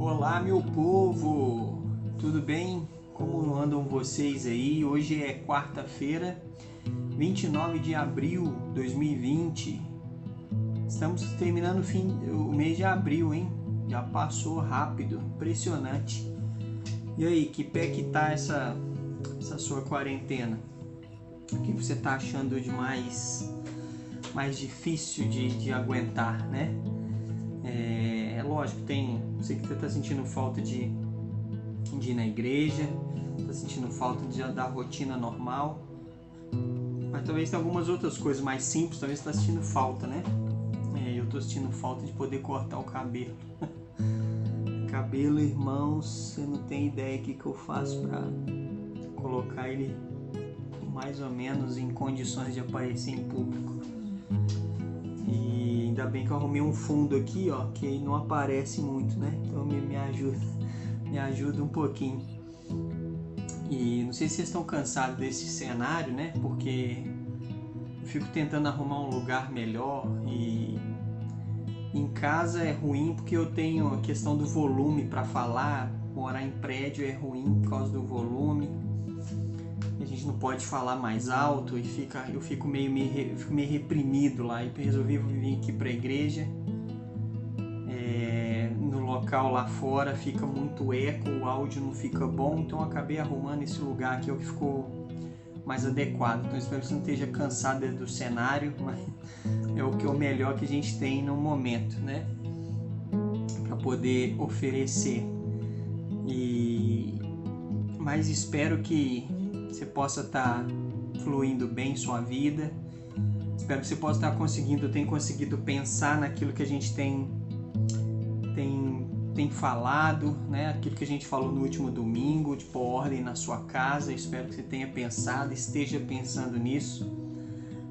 Olá, meu povo! Tudo bem? Como andam vocês aí? Hoje é quarta-feira, 29 de abril de 2020. Estamos terminando o mês de abril, hein? Já passou rápido, impressionante. E aí, que pé que tá essa sua quarentena? O que você tá achando de mais difícil de aguentar, né? É lógico, sei que você está sentindo falta de ir na igreja, está sentindo falta da rotina normal, mas talvez tenha algumas outras coisas mais simples, talvez você está sentindo falta, né? Eu estou sentindo falta de poder cortar o cabelo. Cabelo, irmãos, você não tem ideia do que eu faço para colocar ele mais ou menos em condições de aparecer em público. E ainda bem que eu arrumei um fundo aqui, ó, que não aparece muito, né? Então me ajuda um pouquinho. E não sei se vocês estão cansados desse cenário, né? Porque eu fico tentando arrumar um lugar melhor e em casa é ruim porque eu tenho a questão do volume para falar. Morar em prédio é ruim por causa do volume. A gente não pode falar mais alto e eu fico meio reprimido lá. E resolvi vir aqui para a igreja. No local lá fora fica muito eco, o áudio não fica bom, então eu acabei arrumando esse lugar aqui, é o que ficou mais adequado. Então espero que você não esteja cansado do cenário, mas é o melhor que a gente tem no momento, né? Para poder oferecer. Mas espero que você possa estar fluindo bem sua vida. Espero que você possa estar conseguido pensar naquilo que a gente tem falado, né? Aquilo que a gente falou no último domingo, de pôr ordem na sua casa. Espero que você tenha pensado, esteja pensando nisso,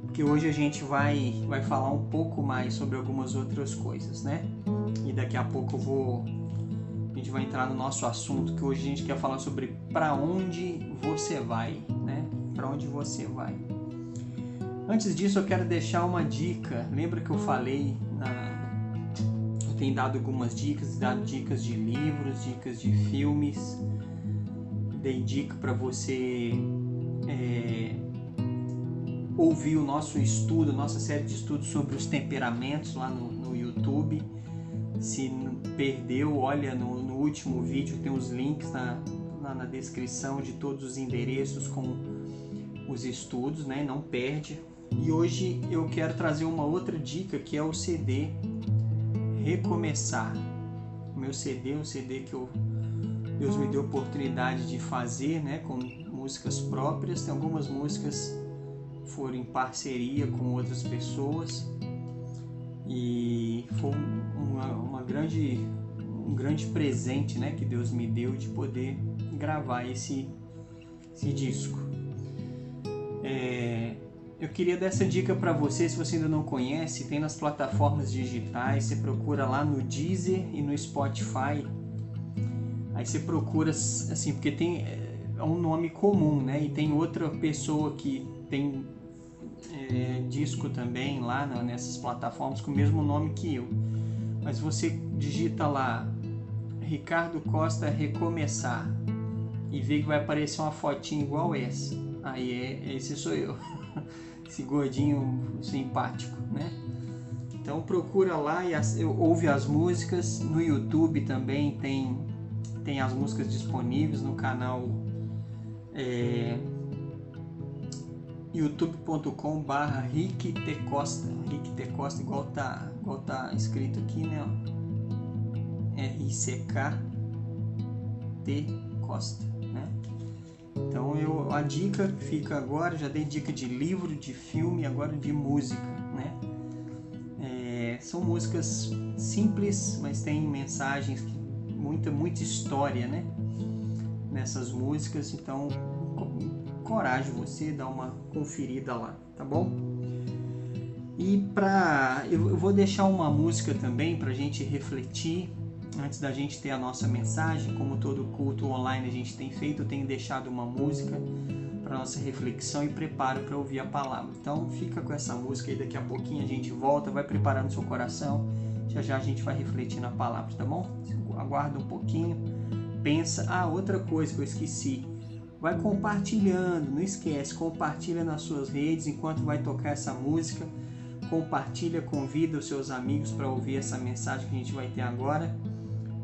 porque hoje a gente vai falar um pouco mais sobre algumas outras coisas, né? E daqui a pouco a gente vai entrar no nosso assunto, que hoje a gente quer falar sobre para onde você vai, né? Para onde você vai. Antes disso, eu quero deixar uma dica. Lembra que eu falei eu tenho dado algumas dicas, dicas de livros, dicas de filmes. Dei dica para você ouvir o nosso estudo, nossa série de estudos sobre os temperamentos lá no YouTube. Se perdeu, olha no último vídeo, tem os links na descrição de todos os endereços com os estudos, né? Não perde. E hoje eu quero trazer uma outra dica, que é o CD Recomeçar. O meu CD, um CD que Deus me deu a oportunidade de fazer, né? Com músicas próprias. Tem algumas músicas que foram em parceria com outras pessoas. E foi um grande presente, né, que Deus me deu de poder gravar esse disco. Eu queria dar essa dica para você, se você ainda não conhece, tem nas plataformas digitais, você procura lá no Deezer e no Spotify. Aí você procura, assim, porque é um nome comum, né, e tem outra pessoa que tem disco também lá nessas plataformas com o mesmo nome que eu. Mas você digita lá Ricardo Costa Recomeçar e vê que vai aparecer uma fotinha igual essa. Aí esse sou eu. Esse gordinho simpático, né? Então procura lá e ouve as músicas. No YouTube também tem as músicas disponíveis no canal youtube.com/Rick T. Costa. Rick T. Costa, igual tá escrito aqui, né? RICK T. Costa, né? Então a dica fica agora, já dei dica de livro, de filme, agora de música, né? São músicas simples, mas tem mensagens, muita história, né? Nessas músicas, então coragem você, dá uma conferida lá, tá bom? E eu vou deixar uma música também pra gente refletir antes da gente ter a nossa mensagem. Como todo culto online a gente tem feito, eu tenho deixado uma música para nossa reflexão e preparo para ouvir a palavra. Então fica com essa música aí, daqui a pouquinho a gente volta, vai preparando seu coração, Já já a gente vai refletir na palavra, tá bom? Aguarda um pouquinho, pensa. Outra coisa que eu esqueci. Vai compartilhando, não esquece, compartilha nas suas redes enquanto vai tocar essa música. Compartilha, convida os seus amigos para ouvir essa mensagem que a gente vai ter agora.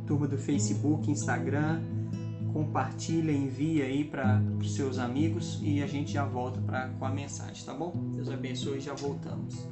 Turma do Facebook, Instagram, compartilha, envia aí para os seus amigos e a gente já volta com a mensagem, tá bom? Deus abençoe e já voltamos.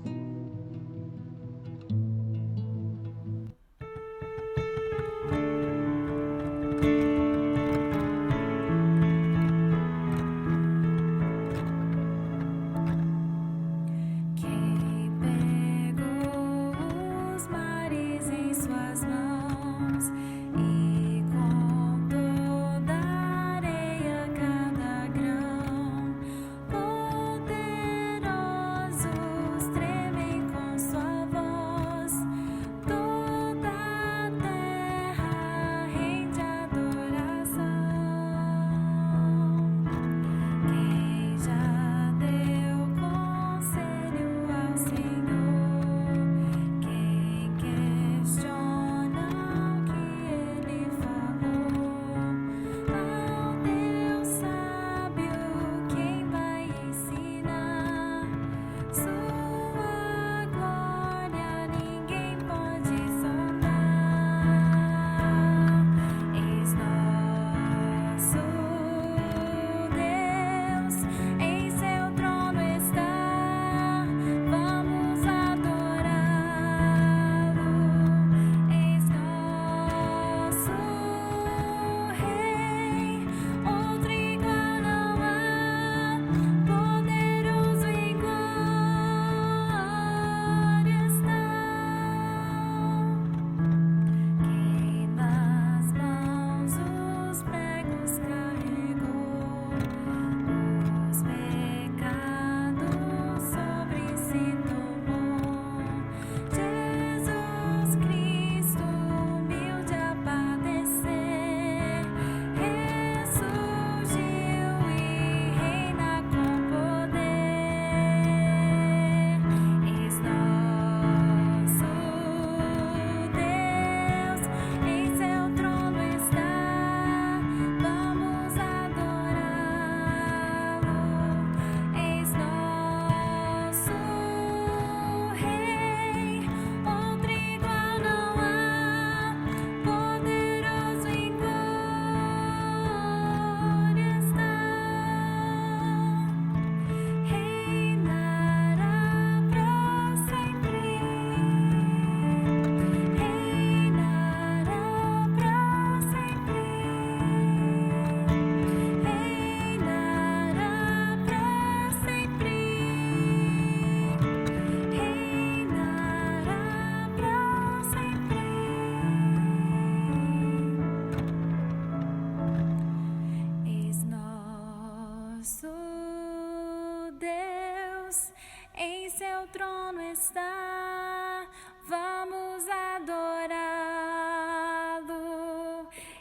está, vamos adorá-lo.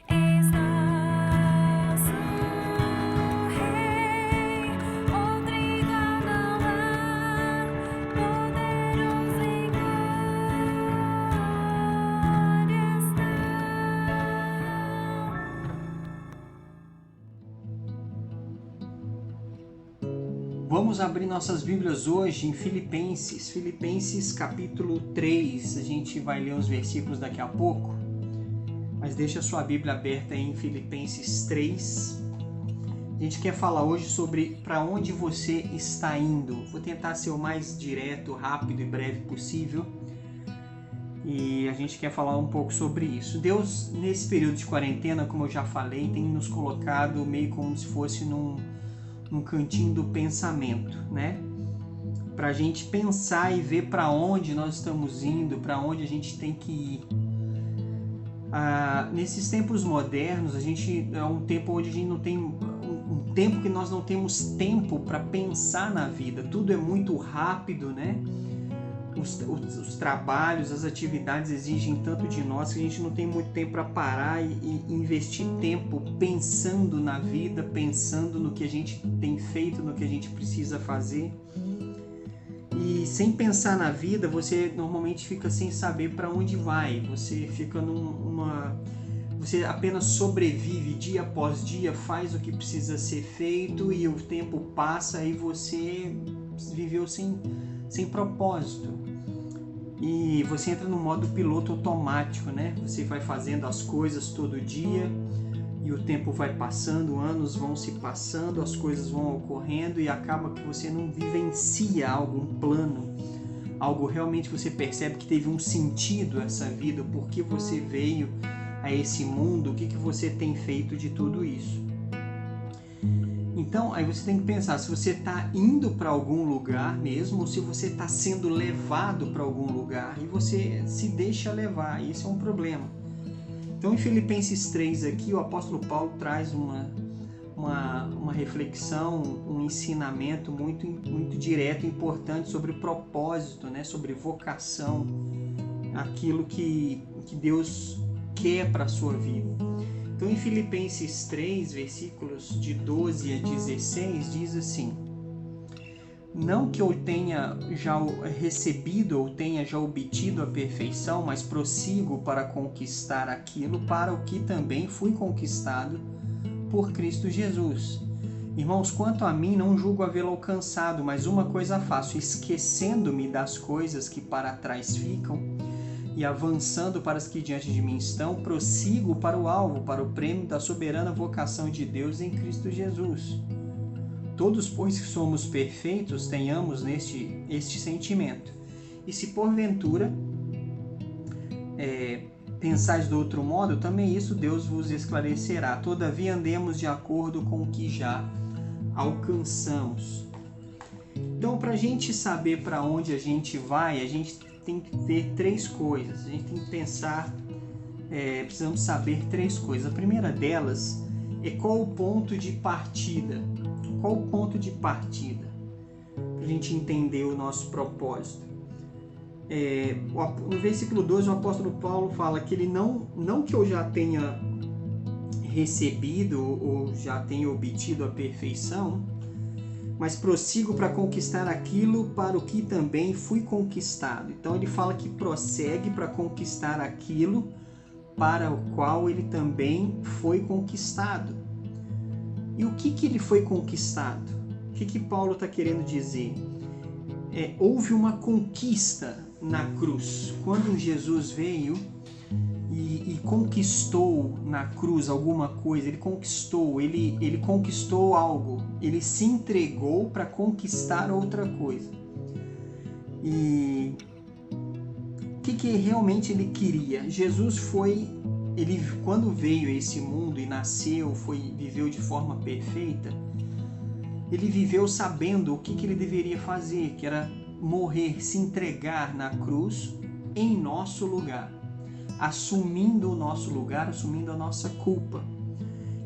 És nosso Rei, outro igual não há, poderoso em glória está. Vamos abrir nossas Bíblias hoje em Filipenses capítulo 3. A gente vai ler os versículos daqui a pouco, mas deixa a sua Bíblia aberta em Filipenses 3. A gente quer falar hoje sobre para onde você está indo. Vou tentar ser o mais direto, rápido e breve possível. E a gente quer falar um pouco sobre isso. Deus, nesse período de quarentena, como eu já falei, tem nos colocado meio como se fosse num cantinho do pensamento, né? Para a gente pensar e ver para onde nós estamos indo, para onde a gente tem que ir. Nesses tempos modernos, a gente é um tempo onde a gente não tem um tempo que nós não temos tempo para pensar na vida. Tudo é muito rápido, né? Os trabalhos, as atividades exigem tanto de nós que a gente não tem muito tempo para parar e investir tempo pensando na vida, pensando no que a gente tem feito, no que a gente precisa fazer. E sem pensar na vida, você normalmente fica sem saber para onde vai. Você fica você apenas sobrevive dia após dia, faz o que precisa ser feito e o tempo passa e você viveu sem propósito. E você entra no modo piloto automático, né? Você vai fazendo as coisas todo dia e o tempo vai passando, anos vão se passando, as coisas vão ocorrendo e acaba que você não vivencia algo, um plano, algo realmente que você percebe que teve um sentido essa vida, por que você veio a esse mundo, o que você tem feito de tudo isso. Então, aí você tem que pensar se você está indo para algum lugar mesmo, ou se você está sendo levado para algum lugar e você se deixa levar. Isso é um problema. Então, em Filipenses 3 aqui, o apóstolo Paulo traz uma reflexão, um ensinamento muito, muito direto e importante sobre o propósito, né? Sobre vocação, aquilo que Deus quer para a sua vida. Então, em Filipenses 3, versículos de 12 a 16, diz assim: não que eu tenha já recebido ou tenha já obtido a perfeição, mas prossigo para conquistar aquilo para o que também fui conquistado por Cristo Jesus. Irmãos, quanto a mim, não julgo havê-lo alcançado, mas uma coisa faço, esquecendo-me das coisas que para trás ficam e avançando para as que diante de mim estão, prossigo para o alvo, para o prêmio da soberana vocação de Deus em Cristo Jesus. Todos, pois, que somos perfeitos, tenhamos este sentimento. E se porventura pensais de outro modo, também isso Deus vos esclarecerá. Todavia andemos de acordo com o que já alcançamos. Então, para a gente saber para onde a gente vai, a gente tem que ver três coisas. A gente tem que pensar, precisamos saber três coisas. A primeira delas é qual o ponto de partida. Qual o ponto de partida? Para a gente entender o nosso propósito. No versículo 12, o apóstolo Paulo fala que ele não que eu já tenha recebido ou já tenha obtido a perfeição, mas prossigo para conquistar aquilo para o que também fui conquistado. Então ele fala que prossegue para conquistar aquilo para o qual ele também foi conquistado. E o que ele foi conquistado? O que Paulo está querendo dizer? Houve uma conquista na cruz. Quando Jesus veio e conquistou na cruz alguma coisa, ele conquistou algo, ele se entregou para conquistar outra coisa. E o que realmente ele queria? Jesus quando veio a esse mundo e nasceu, viveu de forma perfeita, ele viveu sabendo o que ele deveria fazer, que era morrer, se entregar na cruz em nosso lugar, assumindo o nosso lugar, assumindo a nossa culpa.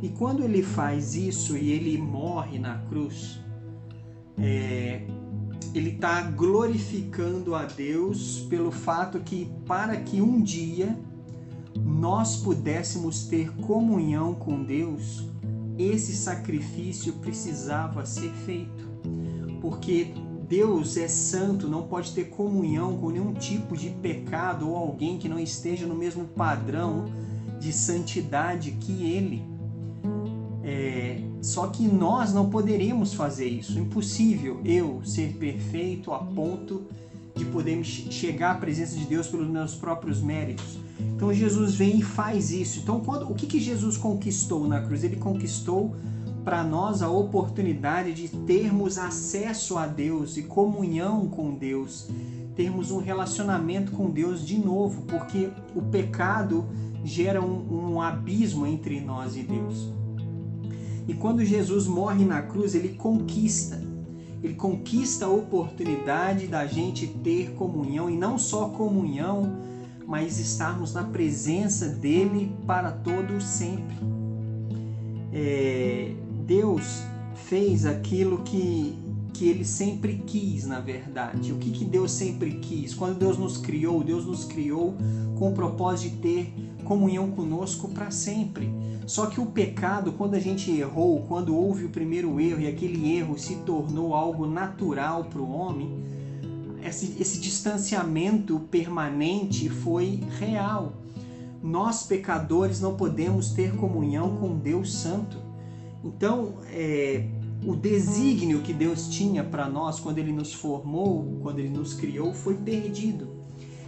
E quando ele faz isso e ele morre na cruz, ele está glorificando a Deus pelo fato que, para que um dia nós pudéssemos ter comunhão com Deus, esse sacrifício precisava ser feito. Porque Deus é santo, não pode ter comunhão com nenhum tipo de pecado ou alguém que não esteja no mesmo padrão de santidade que Ele. Só que nós não poderíamos fazer isso. Impossível eu ser perfeito a ponto de poder chegar à presença de Deus pelos meus próprios méritos. Então Jesus vem e faz isso. Então o que Jesus conquistou na cruz? Ele conquistou para nós a oportunidade de termos acesso a Deus e comunhão com Deus, termos um relacionamento com Deus de novo, porque o pecado gera um abismo entre nós e Deus. E quando Jesus morre na cruz, ele conquista a oportunidade da gente ter comunhão, e não só comunhão, mas estarmos na presença dele para todo sempre. Deus fez aquilo que ele sempre quis, na verdade. O que Deus sempre quis? Quando Deus nos criou com o propósito de ter comunhão conosco para sempre. Só que o pecado, quando a gente errou, quando houve o primeiro erro e aquele erro se tornou algo natural para o homem, esse distanciamento permanente foi real. Nós, pecadores, não podemos ter comunhão com Deus Santo. Então, o desígnio que Deus tinha para nós quando Ele nos formou, quando Ele nos criou, foi perdido.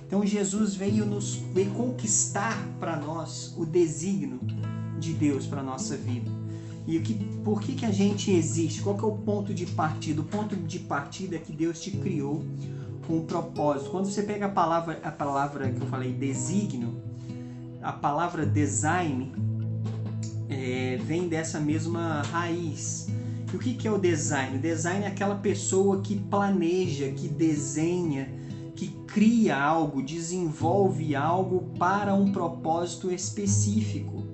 Então, Jesus veio conquistar para nós o desígnio de Deus para a nossa vida. E por que a gente existe? Qual que é o ponto de partida? O ponto de partida é que Deus te criou com um propósito. Quando você pega a palavra que eu falei, desígnio, a palavra design vem dessa mesma raiz. E o que é o design? O design é aquela pessoa que planeja, que desenha, que cria algo, desenvolve algo para um propósito específico.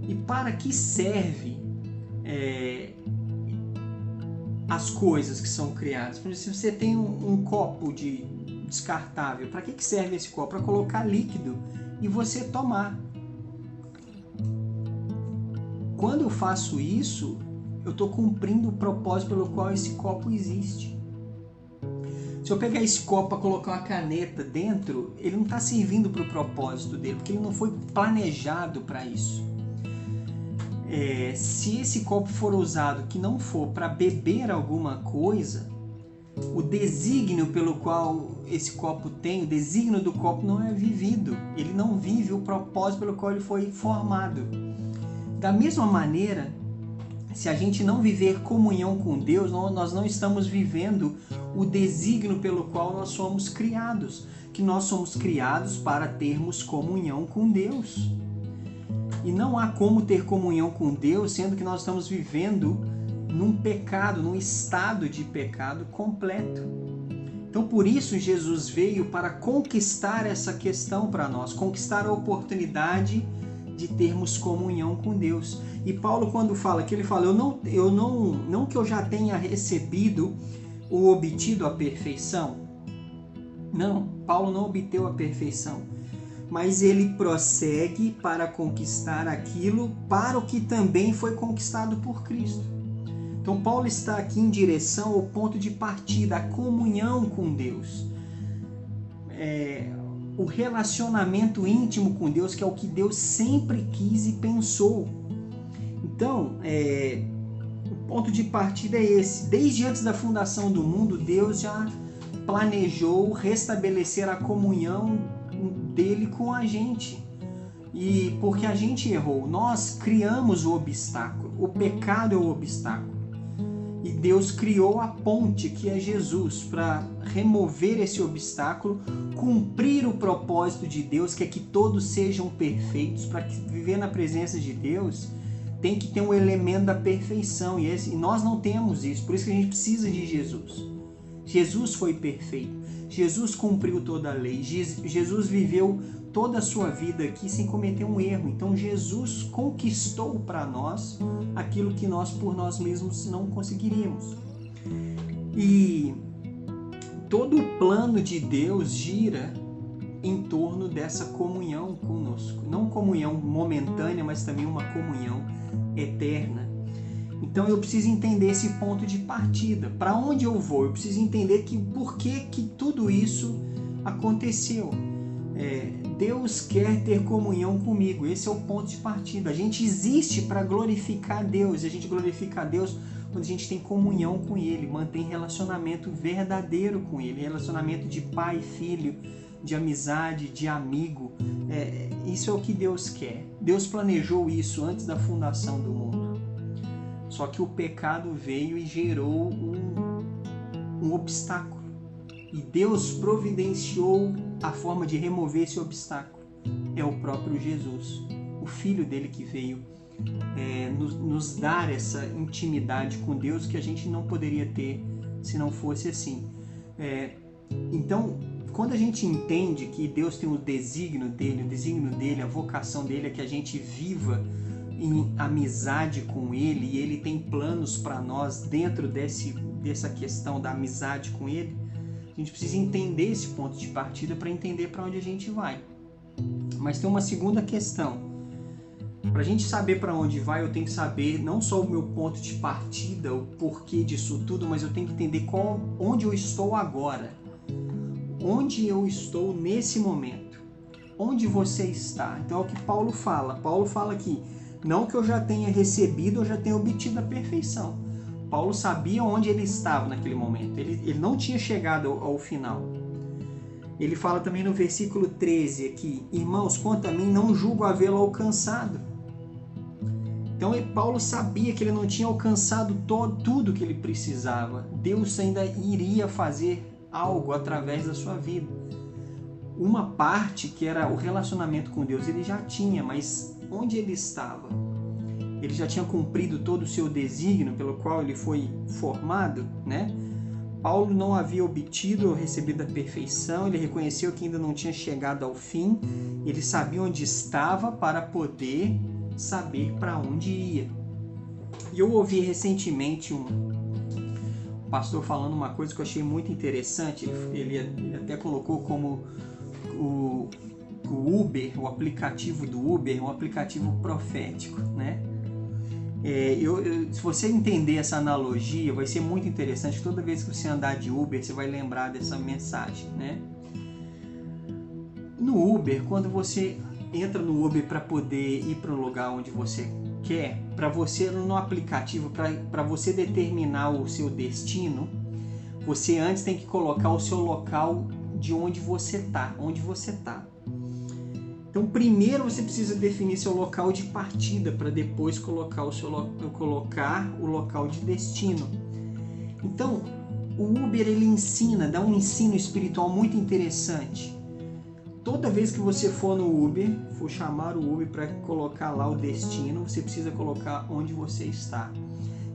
E para que serve as coisas que são criadas? Por exemplo, se você tem um copo descartável, para que serve esse copo? Para colocar líquido e você tomar. Quando eu faço isso, eu estou cumprindo o propósito pelo qual esse copo existe. Se eu pegar esse copo para colocar uma caneta dentro, ele não está servindo para o propósito dele, porque ele não foi planejado para isso. Se esse copo for usado que não for para beber alguma coisa, o desígnio pelo qual esse copo tem, o desígnio do copo não é vivido. Ele não vive o propósito pelo qual ele foi formado. Da mesma maneira, se a gente não viver comunhão com Deus, nós não estamos vivendo o desígnio pelo qual nós somos criados. Que nós somos criados para termos comunhão com Deus. E não há como ter comunhão com Deus, sendo que nós estamos vivendo num pecado, num estado de pecado completo. Então, por isso, Jesus veio para conquistar essa questão para nós, conquistar a oportunidade de termos comunhão com Deus. E Paulo, quando fala, que ele fala, não que eu já tenha recebido ou obtido a perfeição. Não, Paulo não obteve a perfeição. Mas ele prossegue para conquistar aquilo para o que também foi conquistado por Cristo. Então Paulo está aqui em direção ao ponto de partida, a comunhão com Deus. O relacionamento íntimo com Deus, que é o que Deus sempre quis e pensou. Então, o ponto de partida é esse. Desde antes da fundação do mundo, Deus já planejou restabelecer a comunhão dele com a gente. E porque a gente errou, nós criamos o obstáculo. O pecado é o obstáculo. E Deus criou a ponte, que é Jesus, para remover esse obstáculo, cumprir o propósito de Deus, que é que todos sejam perfeitos. Para viver na presença de Deus, tem que ter um elemento da perfeição. E nós não temos isso, por isso que a gente precisa de Jesus. Jesus foi perfeito. Jesus cumpriu toda a lei. Jesus viveu toda a sua vida aqui sem cometer um erro. Então Jesus conquistou para nós aquilo que nós por nós mesmos não conseguiríamos. E todo o plano de Deus gira em torno dessa comunhão conosco. Não comunhão momentânea, mas também uma comunhão eterna. Então eu preciso entender esse ponto de partida. Para onde eu vou? Eu preciso entender por que tudo isso aconteceu. Deus quer ter comunhão comigo. Esse é o ponto de partida. A gente existe para glorificar Deus. E a gente glorifica a Deus quando a gente tem comunhão com Ele, mantém relacionamento verdadeiro com Ele, relacionamento de pai, filho, de amizade, de amigo. Isso é o que Deus quer. Deus planejou isso antes da fundação do mundo. Só que o pecado veio e gerou um obstáculo. E Deus providenciou a forma de remover esse obstáculo. É o próprio Jesus, o Filho dele, que veio nos dar essa intimidade com Deus que a gente não poderia ter se não fosse assim. Então, quando a gente entende que Deus tem o desígnio dele, a vocação dele é que a gente viva em amizade com Ele, e Ele tem planos para nós dentro dessa questão da amizade com Ele, a gente precisa entender esse ponto de partida para entender para onde a gente vai. Mas tem uma segunda questão. Para a gente saber para onde vai, eu tenho que saber não só o meu ponto de partida, o porquê disso tudo, mas eu tenho que entender onde eu estou agora. onde eu estou nesse momento? Onde você está? Então é o que Paulo fala. Paulo fala aqui, não que eu já tenha recebido ou já tenha obtido a perfeição. Paulo sabia onde ele estava naquele momento. Ele não tinha chegado ao final. Ele fala também no versículo 13 aqui, irmãos, quanto a mim, não julgo havê-lo alcançado. Então Paulo sabia que ele não tinha alcançado tudo que ele precisava. Deus ainda iria fazer algo através da sua vida. Uma parte que era o relacionamento com Deus ele já tinha, mas onde ele estava? Ele já tinha cumprido todo o seu desígnio pelo qual ele foi formado, né? Paulo não havia obtido ou recebido a perfeição, ele reconheceu que ainda não tinha chegado ao fim, ele sabia onde estava para poder saber para onde ia. E eu ouvi recentemente um pastor falando uma coisa que eu achei muito interessante, ele até colocou como o Uber, o aplicativo do Uber, um aplicativo profético, né? Se você entender essa analogia, vai ser muito interessante. Toda vez que você andar de Uber, você vai lembrar dessa mensagem, né? No Uber, quando você entra no Uber para poder ir para um lugar onde você quer, para você no aplicativo, para você determinar o seu destino, você antes tem que colocar o seu local de onde você está, Então, primeiro você precisa definir seu local de partida para depois colocar o local de destino. Então, o Uber ele dá um ensino espiritual muito interessante. Toda vez que você for no Uber, for chamar o Uber para colocar lá o destino, você precisa colocar onde você está.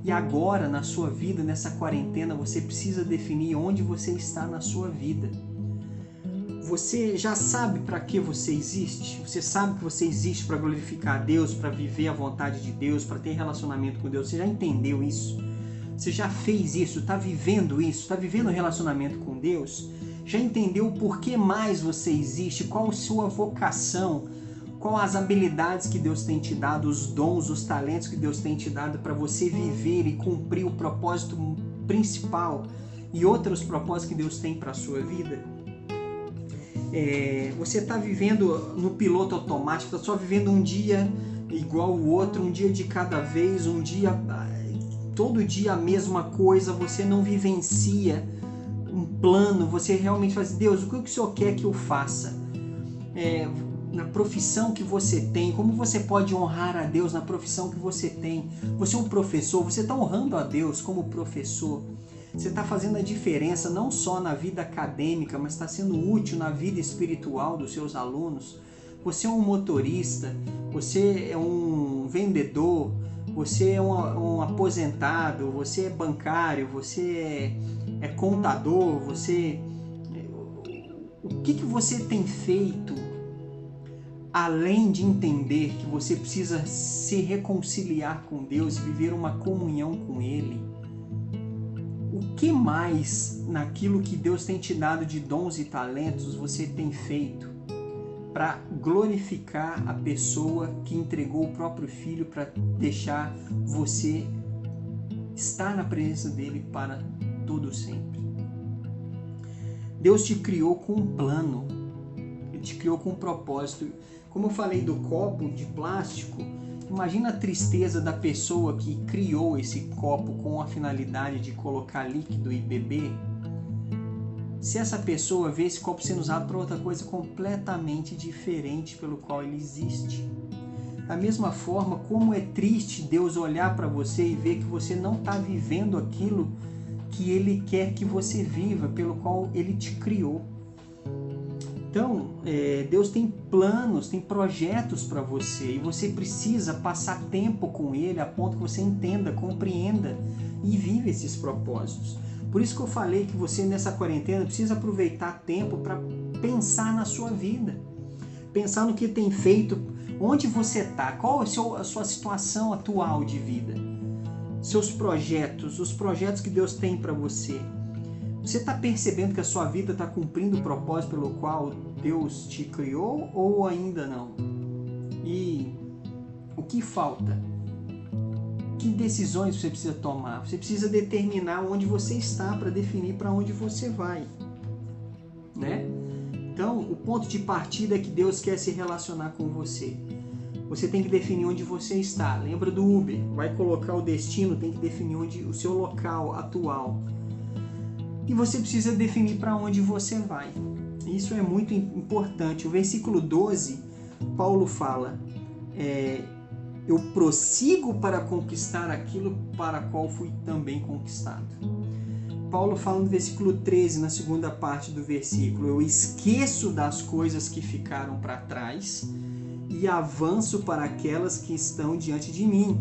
E agora, na sua vida, nessa quarentena, você precisa definir onde você está na sua vida. Você já sabe para que você existe? Você sabe que você existe para glorificar a Deus, para viver a vontade de Deus, para ter relacionamento com Deus? Você já entendeu isso? Você já fez isso? Está vivendo isso? Está vivendo um relacionamento com Deus? Já entendeu por que mais você existe? Qual a sua vocação? Qual as habilidades que Deus tem te dado? Os dons, os talentos que Deus tem te dado para você viver e cumprir o propósito principal e outros propósitos que Deus tem para a sua vida? Você está vivendo no piloto automático, está só vivendo um dia igual o outro, um dia de cada vez, todo dia a mesma coisa, você não vivencia um plano, você realmente faz, Deus, o que o Senhor quer que eu faça? Na profissão que você tem, como você pode honrar a Deus na profissão que você tem? Você é um professor, você está honrando a Deus como professor? Você está fazendo a diferença não só na vida acadêmica, mas está sendo útil na vida espiritual dos seus alunos. Você é um motorista, você é um vendedor, você é um aposentado, você é bancário, você é contador, o que você tem feito além de entender que você precisa se reconciliar com Deus e viver uma comunhão com Ele? O que mais naquilo que Deus tem te dado de dons e talentos você tem feito para glorificar a pessoa que entregou o próprio Filho para deixar você estar na presença dele para todo sempre? Deus te criou com um plano, Ele te criou com um propósito. Como eu falei do copo de plástico, imagina a tristeza da pessoa que criou esse copo com a finalidade de colocar líquido e beber. Se essa pessoa vê esse copo sendo usado para outra coisa completamente diferente pelo qual ele existe. Da mesma forma, como é triste Deus olhar para você e ver que você não está vivendo aquilo que Ele quer que você viva, pelo qual Ele te criou. Então, Deus tem planos, tem projetos para você e você precisa passar tempo com Ele a ponto que você entenda, compreenda e viva esses propósitos. Por isso que eu falei que você nessa quarentena precisa aproveitar tempo para pensar na sua vida, pensar no que tem feito, onde você está, qual é a sua situação atual de vida, seus projetos, os projetos que Deus tem para você. Você está percebendo que a sua vida está cumprindo o propósito pelo qual Deus te criou ou ainda não? E o que falta? Que decisões você precisa tomar? Você precisa determinar onde você está para definir para onde você vai. né? Então, o ponto de partida é que Deus quer se relacionar com você. Você tem que definir onde você está. Lembra do Uber? Vai colocar o destino, tem que definir onde o seu local atual. E você precisa definir para onde você vai. Isso é muito importante. O versículo 12, Paulo fala: eu prossigo para conquistar aquilo para qual fui também conquistado. Paulo fala no versículo 13, na segunda parte do versículo: eu esqueço das coisas que ficaram para trás e avanço para aquelas que estão diante de mim.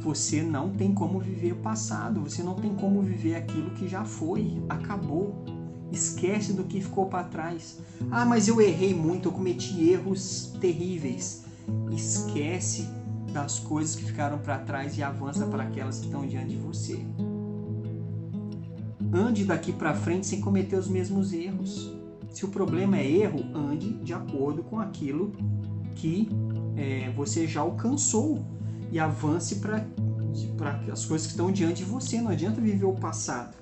Você não tem como viver o passado, você não tem como viver aquilo que já foi, acabou. Esquece do que ficou para trás. Ah, mas eu errei muito, eu cometi erros terríveis. Esquece das coisas que ficaram para trás e avança para aquelas que estão diante de você. Ande daqui para frente sem cometer os mesmos erros. Se o problema é erro, ande de acordo com aquilo que você já alcançou e avance para as coisas que estão diante de você. Não adianta viver o passado.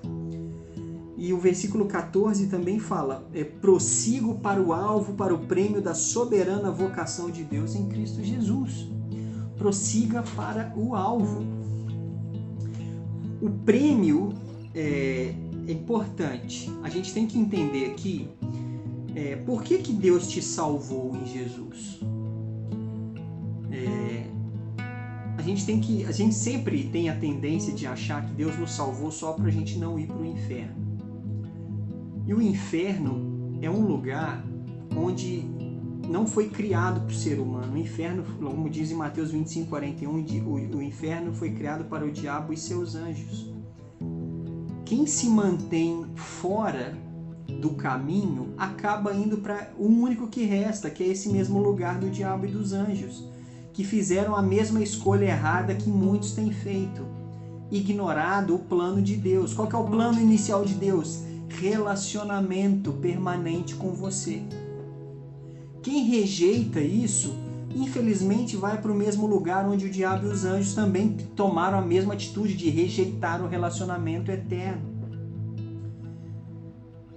E o versículo 14 também fala: prossigo para o alvo, para o prêmio da soberana vocação de Deus em Cristo Jesus. Prossiga para o alvo. O prêmio é importante. A gente tem que entender aqui por que Deus te salvou em Jesus. A gente sempre tem a tendência de achar que Deus nos salvou só para a gente não ir para o inferno. E o inferno é um lugar onde não foi criado para o ser humano. O inferno, como diz em Mateus 25:41, o inferno foi criado para o diabo e seus anjos. Quem se mantém fora do caminho acaba indo para o único que resta, que é esse mesmo lugar do diabo e dos anjos, que fizeram a mesma escolha errada que muitos têm feito, ignorado o plano de Deus. Qual que é o plano inicial de Deus? Relacionamento permanente com você. Quem rejeita isso, infelizmente vai para o mesmo lugar onde o diabo e os anjos também tomaram a mesma atitude de rejeitar o relacionamento eterno.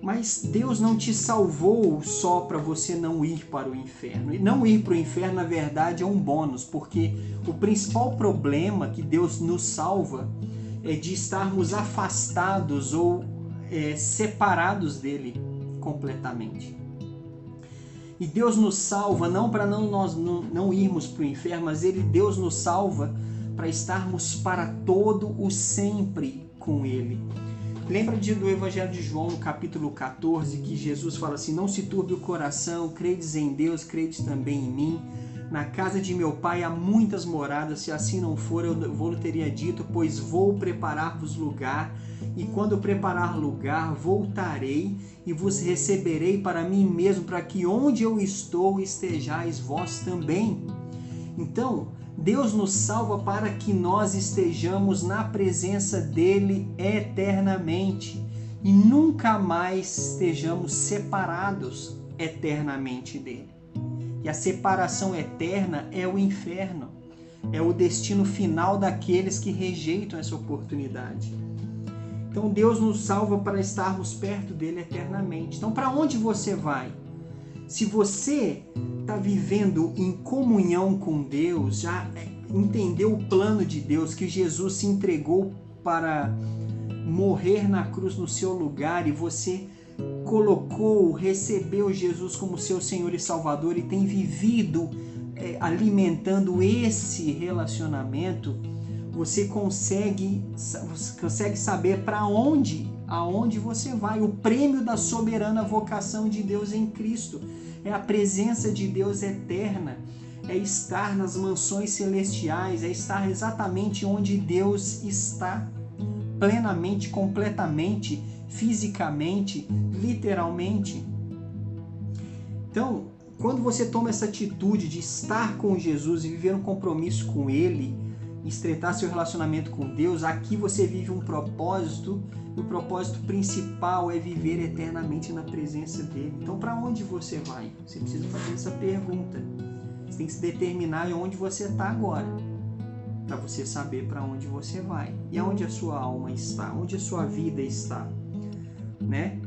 Mas Deus não te salvou só para você não ir para o inferno. E não ir para o inferno, na verdade, é um bônus, porque o principal problema que Deus nos salva é de estarmos afastados ou separados dele completamente. E Deus nos salva não para nós não irmos para o inferno, mas Deus nos salva para estarmos para todo o sempre com Ele. Lembra do Evangelho de João, no capítulo 14, que Jesus fala assim: não se turbe o coração, credes em Deus, credes também em mim. Na casa de meu Pai há muitas moradas, se assim não for, eu vou teria dito, pois vou preparar-vos lugar, e quando preparar lugar, voltarei e vos receberei para mim mesmo, para que onde eu estou estejais vós também. Então, Deus nos salva para que nós estejamos na presença dele eternamente e nunca mais estejamos separados eternamente dele. E a separação eterna é o inferno, é o destino final daqueles que rejeitam essa oportunidade. Então Deus nos salva para estarmos perto dele eternamente. Então, para onde você vai? Se você está vivendo em comunhão com Deus, já entendeu o plano de Deus, que Jesus se entregou para morrer na cruz no seu lugar, e você recebeu Jesus como seu Senhor e Salvador e tem vivido alimentando esse relacionamento, você consegue saber para aonde você vai. O prêmio da soberana vocação de Deus em Cristo é a presença de Deus eterna, é estar nas mansões celestiais, é estar exatamente onde Deus está, plenamente, completamente, fisicamente, literalmente. Então, quando você toma essa atitude de estar com Jesus e viver um compromisso com Ele, estreitar seu relacionamento com Deus, aqui você vive um propósito, e o propósito principal é viver eternamente na presença dele. Então, para onde você vai? Você precisa fazer essa pergunta. Você tem que se determinar onde você está agora, para você saber para onde você vai e aonde a sua alma está, onde a sua vida está. né?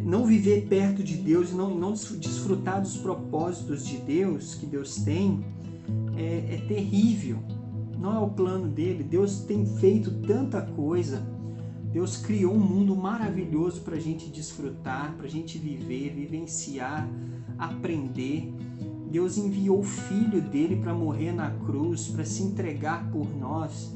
Não viver perto de Deus e não desfrutar dos propósitos de Deus, que Deus tem, é terrível. Não é o plano dele. Deus tem feito tanta coisa. Deus criou um mundo maravilhoso para a gente desfrutar, para a gente viver, vivenciar, aprender. Deus enviou o Filho dele para morrer na cruz, para se entregar por nós.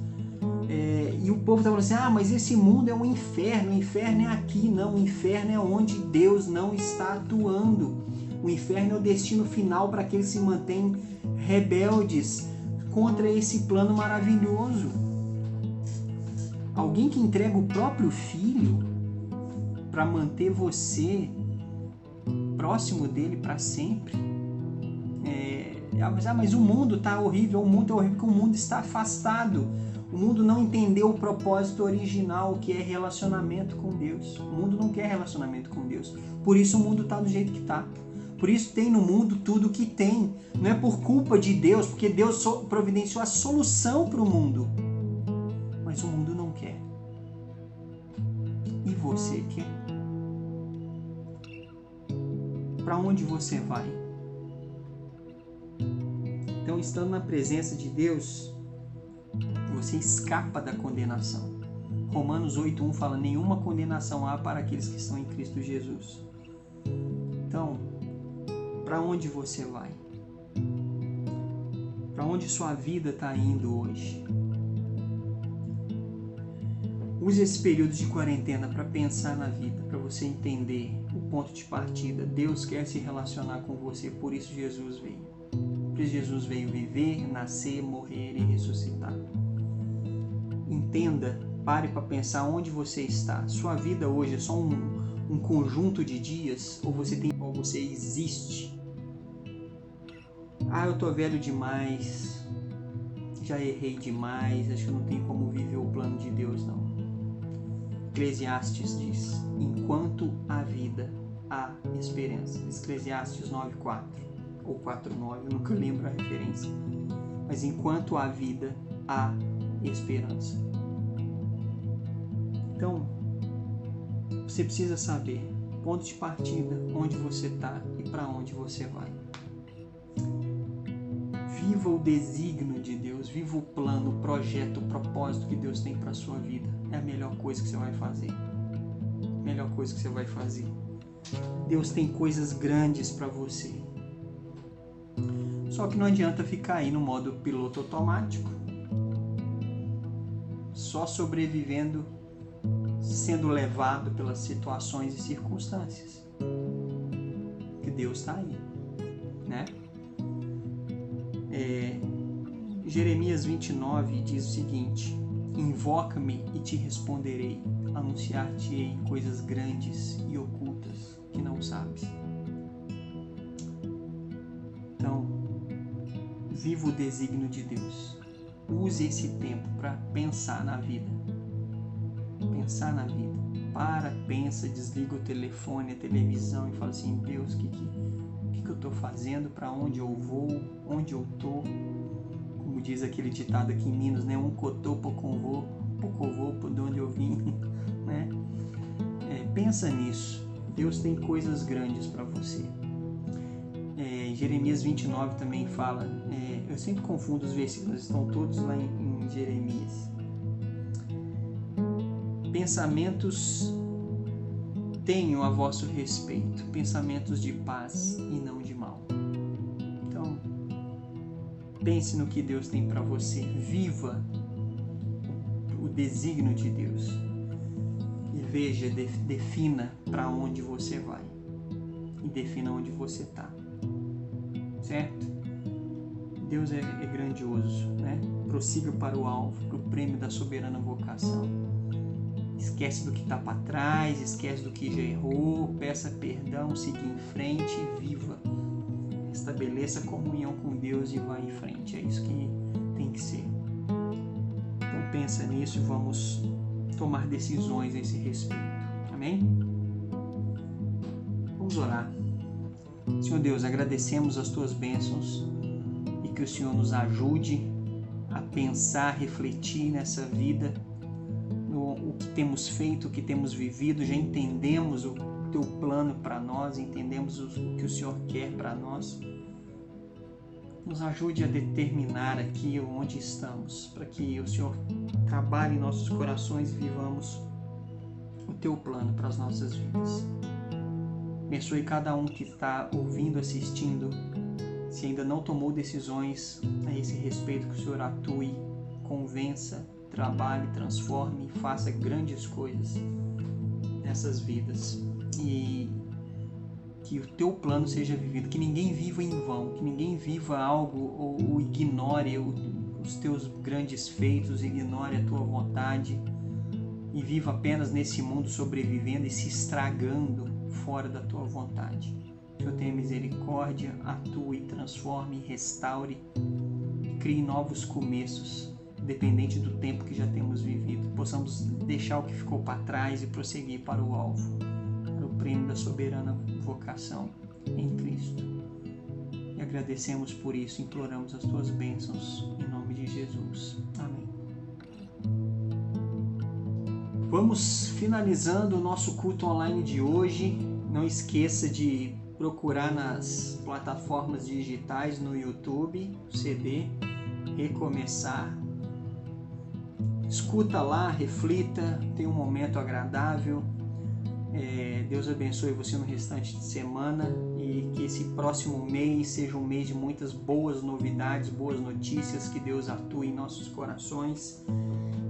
E o povo está falando assim, mas esse mundo é um inferno, o inferno é aqui. Não, o inferno é onde Deus não está atuando. O inferno é o destino final para aqueles que se mantêm rebeldes contra esse plano maravilhoso. Alguém que entrega o próprio filho para manter você próximo dele para sempre. Mas o mundo está horrível. O mundo é horrível porque o mundo está afastado. O mundo não entendeu o propósito original, que é relacionamento com Deus. O mundo não quer relacionamento com Deus. Por isso o mundo está do jeito que está. Por isso tem no mundo tudo que tem. Não é por culpa de Deus, porque Deus providenciou a solução para o mundo. Mas o mundo não quer. E você quer? Para onde você vai? Então, estando na presença de Deus, você escapa da condenação. Romanos 8:1 fala: nenhuma condenação há para aqueles que estão em Cristo Jesus. Então, para onde você vai? Para onde sua vida está indo hoje? Use esse período de quarentena para pensar na vida, para você entender o ponto de partida. Deus quer se relacionar com você, por isso Jesus veio. Por isso Jesus veio viver, nascer, morrer e ressuscitar. Entenda, pare para pensar onde você está. Sua vida hoje é só um conjunto de dias, ou você existe? Eu tô velho demais, já errei demais, acho que não tem como viver o plano de Deus, não. Eclesiastes diz: enquanto há vida, há esperança. Eclesiastes 9:4 ou 4:9, eu nunca lembro a referência. Mas enquanto há vida, há esperança. Então, você precisa saber ponto de partida, onde você está e para onde você vai. Viva o desígnio de Deus, viva o plano, o projeto, o propósito que Deus tem para a sua vida. É a melhor coisa que você vai fazer. Melhor coisa que você vai fazer. Deus tem coisas grandes para você. Só que não adianta ficar aí no modo piloto automático, só sobrevivendo, sendo levado pelas situações e circunstâncias. Que Deus está aí, né? Jeremias 29 diz o seguinte: invoca-me e te responderei, anunciar-te-ei coisas grandes e ocultas que não sabes. Então, viva o desígnio de Deus. Use esse tempo para pensar na vida. Pensar na vida. Pensa, desliga o telefone, a televisão e fala assim: Deus, o que eu estou fazendo? Para onde eu vou? Onde eu estou? Como diz aquele ditado aqui em Minas, né? Um cotô, pocovô, por onde eu vim, né? Pensa nisso. Deus tem coisas grandes para você. Jeremias 29 também fala, eu sempre confundo os versículos, estão todos lá em Jeremias. Pensamentos tenho a vosso respeito, pensamentos de paz e não de mal. Então, pense no que Deus tem para você, viva o desígnio de Deus e veja, defina para onde você vai e defina onde você está. Certo? Deus é grandioso, né? Prossiga para o alvo, para o prêmio da soberana vocação. Esquece do que está para trás, esquece do que já errou, peça perdão, siga em frente e viva. Estabeleça comunhão com Deus e vá em frente. É isso que tem que ser. Então pensa nisso e vamos tomar decisões a esse respeito. Amém? Vamos orar. Senhor Deus, agradecemos as Tuas bênçãos e que o Senhor nos ajude a pensar, refletir nessa vida, no que temos feito, o que temos vivido, já entendemos o teu plano para nós, entendemos o que o Senhor quer para nós. Nos ajude a determinar aqui onde estamos, para que o Senhor trabalhe em nossos corações e vivamos o teu plano para as nossas vidas. Abençoe cada um que está ouvindo, assistindo. Se ainda não tomou decisões a esse respeito, que o Senhor atue, convença, trabalhe, transforme e faça grandes coisas nessas vidas. E que o teu plano seja vivido, que ninguém viva em vão, que ninguém viva algo ou ignore os teus grandes feitos, ignore a tua vontade e viva apenas nesse mundo sobrevivendo e se estragando fora da tua vontade. Que o Senhor tenha misericórdia, atue, transforme, restaure, crie novos começos, independente do tempo que já temos vivido. Possamos deixar o que ficou para trás e prosseguir para o alvo, para o prêmio da soberana vocação em Cristo. E agradecemos por isso, imploramos as tuas bênçãos em nome de Jesus. Amém. Vamos finalizando o nosso culto online de hoje. Não esqueça de procurar nas plataformas digitais, no YouTube, CD, Recomeçar. Escuta lá, reflita, tenha um momento agradável. Deus abençoe você no restante de semana e que esse próximo mês seja um mês de muitas boas novidades, boas notícias, que Deus atue em nossos corações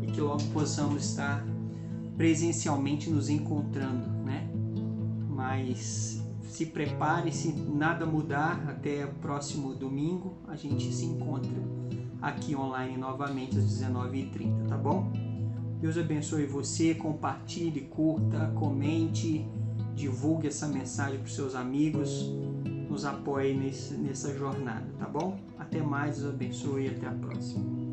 e que logo possamos estar presencialmente nos encontrando, né? Mas se prepare, se nada mudar, até o próximo domingo a gente se encontra aqui online novamente às 19h30, tá bom? Deus abençoe você, compartilhe, curta, comente, divulgue essa mensagem para os seus amigos, nos apoie nessa jornada, tá bom? Até mais, Deus abençoe e até a próxima.